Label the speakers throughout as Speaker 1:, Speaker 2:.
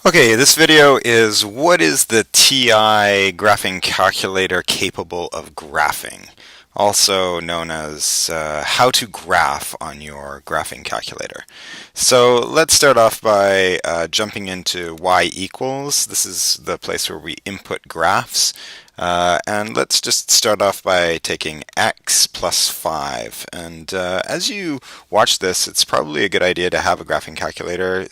Speaker 1: Okay, this video is what is the TI graphing calculator capable of graphing? Also known as how to graph on your graphing calculator. So let's start off by jumping into y equals. This is the place where we input graphs. And let's just start off by taking x plus 5. And as you watch this, it's probably a good idea to have a graphing calculator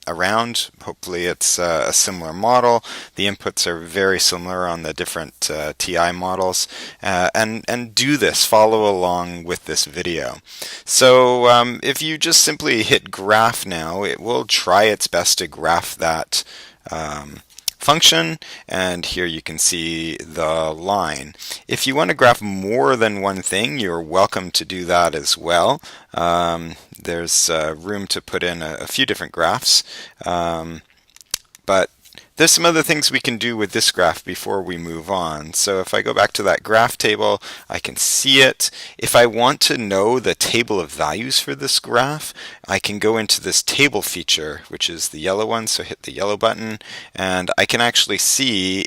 Speaker 1: around. Hopefully it's a similar model. The inputs are very similar on the different TI models. And do this, follow along with this video. So if you just simply hit graph now, it will try its best to graph that function, and here you can see the line. If you want to graph more than one thing, you're welcome to do that as well. There's room to put in a few different graphs, but there's some other things we can do with this graph before we move on. So if I go back to that graph table, I can see it. If I want to know the table of values for this graph, I can go into this table feature, which is the yellow one, so hit the yellow button, and I can actually see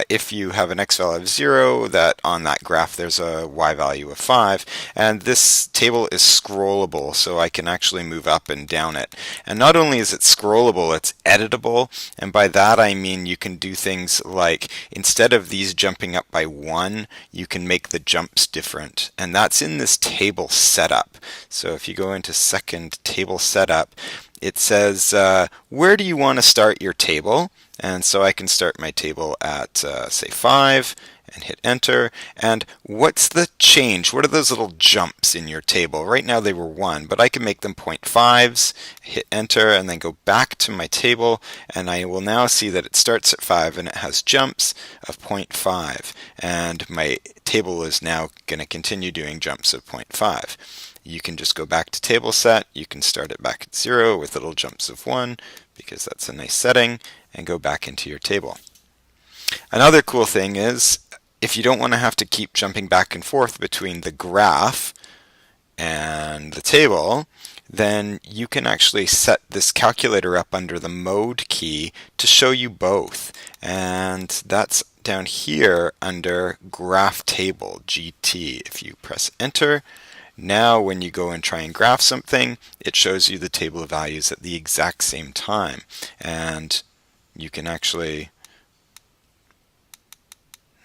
Speaker 1: if you have an x value of 0, that on that graph there's a y value of 5, and this table is scrollable, so I can actually move up and down it. And not only is it scrollable, it's editable, and by that I mean you can do things like, instead of these jumping up by 1, you can make the jumps different, and that's in this table setup. So if you go into second table setup, it says where do you want to start your table, and so I can start my table at say 5 and hit enter. And what's the change? What are those little jumps in your table? Right now they were 1, but I can make them 0.5s, hit enter, and then go back to my table, and I will now see that it starts at 5 and it has jumps of 0.5, and my table is now going to continue doing jumps of 0.5. You can just go back to table set, you can start it back at 0 with little jumps of 1, because that's a nice setting, and go back into your table. Another cool thing is, if you don't want to have to keep jumping back and forth between the graph and the table, then you can actually set this calculator up under the mode key to show you both. And that's down here under graph table, GT. If you press enter, now when you go and try and graph something, it shows you the table of values at the exact same time. And you can actually,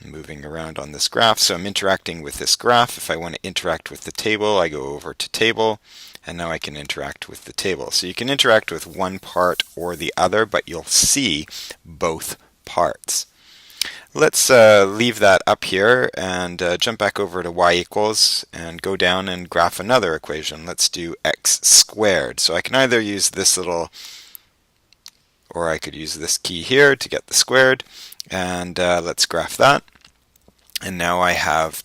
Speaker 1: moving around on this graph, so I'm interacting with this graph. If I want to interact with the table, I go over to table, and now I can interact with the table. So you can interact with one part or the other, but you'll see both parts. Let's leave that up here and jump back over to y equals and go down and graph another equation. Let's do x squared. So I can either use this little, or I could use this key here to get the squared, and let's graph that. And now I have,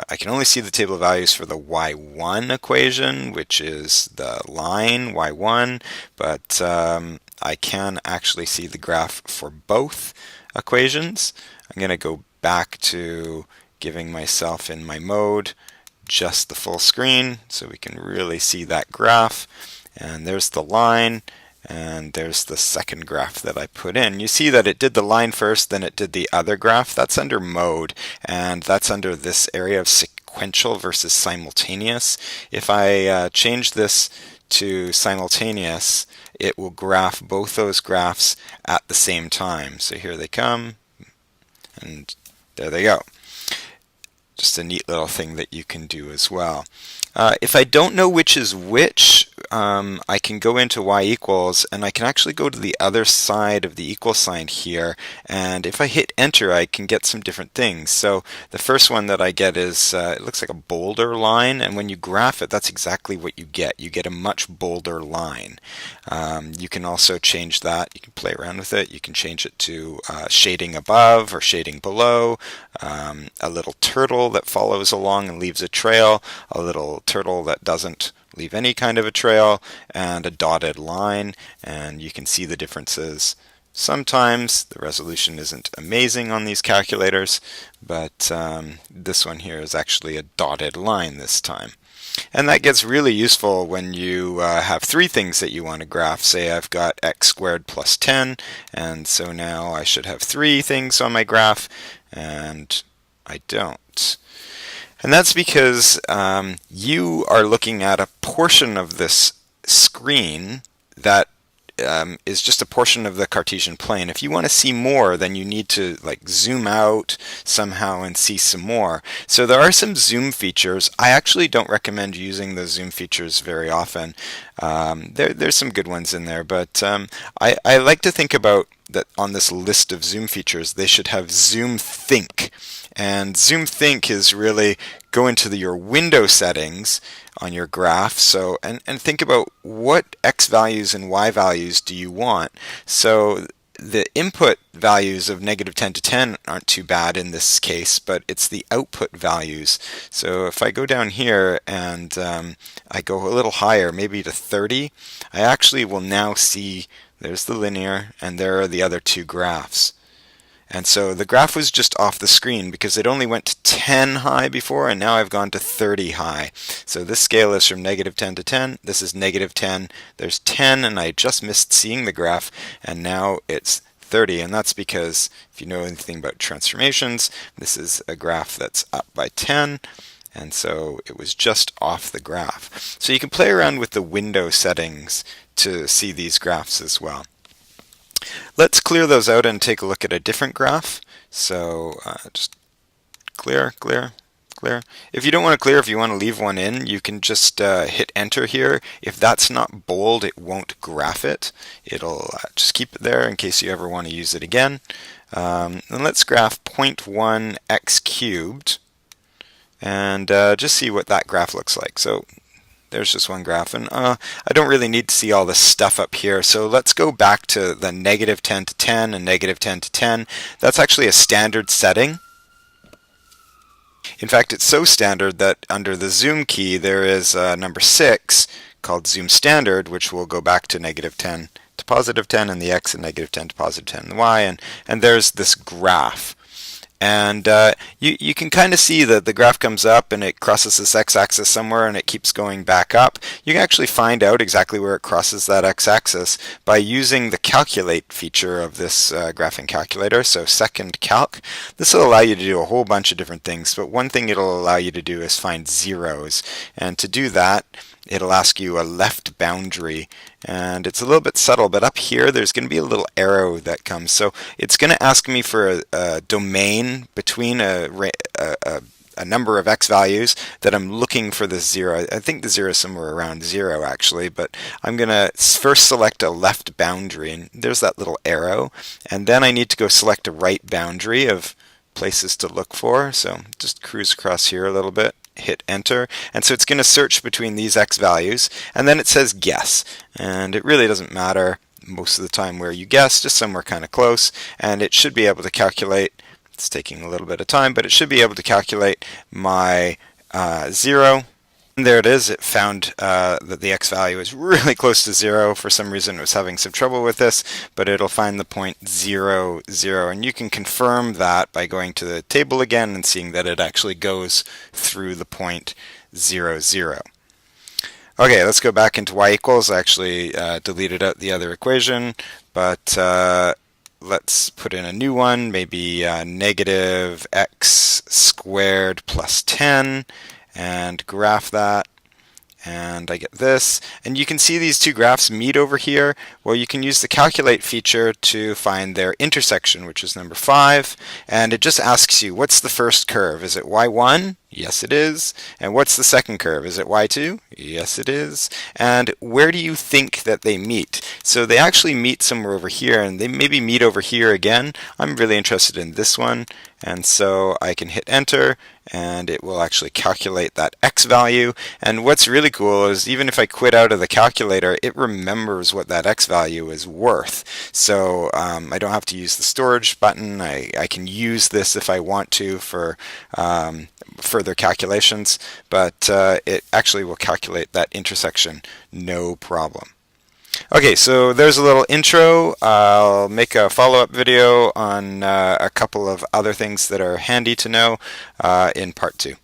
Speaker 1: I can only see the table of values for the y1 equation, which is the line y1, but I can actually see the graph for both equations. I'm going to go back to giving myself in my mode just the full screen so we can really see that graph. And there's the line, and there's the second graph that I put in. You see that it did the line first, then it did the other graph. That's under mode, and that's under this area of sequential versus simultaneous. If I change this to simultaneous, it will graph both those graphs at the same time. So here they come, and there they go. Just a neat little thing that you can do as well. If I don't know which is which, I can go into y equals, and I can actually go to the other side of the equal sign here, and if I hit enter I can get some different things. So the first one that I get is, it looks like a bolder line, and when you graph it, that's exactly what you get. You get a much bolder line. You can also change that. You can play around with it. You can change it to shading above or shading below, a little turtle that follows along and leaves a trail, a little turtle that doesn't leave any kind of a trail, and a dotted line, and you can see the differences. Sometimes the resolution isn't amazing on these calculators, but this one here is actually a dotted line this time. And that gets really useful when you have three things that you want to graph. Say I've got x squared plus 10, and so now I should have three things on my graph, and I don't. And that's because you are looking at a portion of this screen that is just a portion of the Cartesian plane. If you want to see more, then you need to like zoom out somehow and see some more. So there are some zoom features. I actually don't recommend using the zoom features very often. There's some good ones in there, but I like to think about that on this list of zoom features, they should have zoom think. And zoom think is really go into your window settings on your graph, so and think about what x values and y values do you want. So the input values of -10 to 10 aren't too bad in this case, but it's the output values. So if I go down here and I go a little higher, maybe to 30, I actually will now see there's the linear and there are the other two graphs. And so the graph was just off the screen because it only went to 10 high before, and now I've gone to 30 high. So this scale is from -10 to 10. This is -10. There's 10, and I just missed seeing the graph, and now it's 30. And that's because if you know anything about transformations, this is a graph that's up by 10. And so it was just off the graph. So you can play around with the window settings to see these graphs as well. Let's clear those out and take a look at a different graph. So just clear, clear, clear. If you don't want to clear, if you want to leave one in, you can just hit enter here. If that's not bold, it won't graph it. It'll just keep it there in case you ever want to use it again. And let's graph 0.1 x cubed and just see what that graph looks like. So there's just one graph, and I don't really need to see all this stuff up here. So let's go back to the -10 to 10 and -10 to 10. That's actually a standard setting. In fact, it's so standard that under the zoom key there is number 6 called zoom standard, which will go back to -10 to +10 in the x and -10 to +10 in the y, and there's this graph. And you can kind of see that the graph comes up and it crosses this x-axis somewhere and it keeps going back up. You can actually find out exactly where it crosses that x-axis by using the calculate feature of this graphing calculator. So second calc. This will allow you to do a whole bunch of different things, but one thing it'll allow you to do is find zeros. And to do that, it'll ask you a left boundary, and it's a little bit subtle, but up here there's going to be a little arrow that comes. So it's going to ask me for a domain between a number of x values that I'm looking for the zero. I think the zero is somewhere around 0 actually, but I'm going to first select a left boundary, and there's that little arrow, and then I need to go select a right boundary of places to look for. So just cruise across here a little bit, hit enter, and so it's going to search between these x values, and then it says guess, and it really doesn't matter most of the time where you guess, just somewhere kind of close, and it should be able to calculate. It's taking a little bit of time, but it should be able to calculate my 0. And there it is. It found that the x value is really close to 0. For some reason it was having some trouble with this, but it'll find the point 0, 0. And you can confirm that by going to the table again and seeing that it actually goes through the point 0, 0. Okay, let's go back into y equals. I actually deleted out the other equation, but let's put in a new one, maybe -x squared plus 10. And graph that, and I get this. And you can see these two graphs meet over here. Well, you can use the calculate feature to find their intersection, which is number 5, and it just asks you, what's the first curve? Is it y1? Yes, it is. And what's the second curve? Is it y2? Yes, it is. And where do you think that they meet? So they actually meet somewhere over here, and they maybe meet over here again. I'm really interested in this one, and so I can hit enter, and it will actually calculate that x value. And what's really cool is even if I quit out of the calculator, it remembers what that x value is worth. So I don't have to use the storage button. I can use this if I want to for further calculations, but it actually will calculate that intersection no problem. Okay, so there's a little intro. I'll make a follow-up video on a couple of other things that are handy to know in part 2.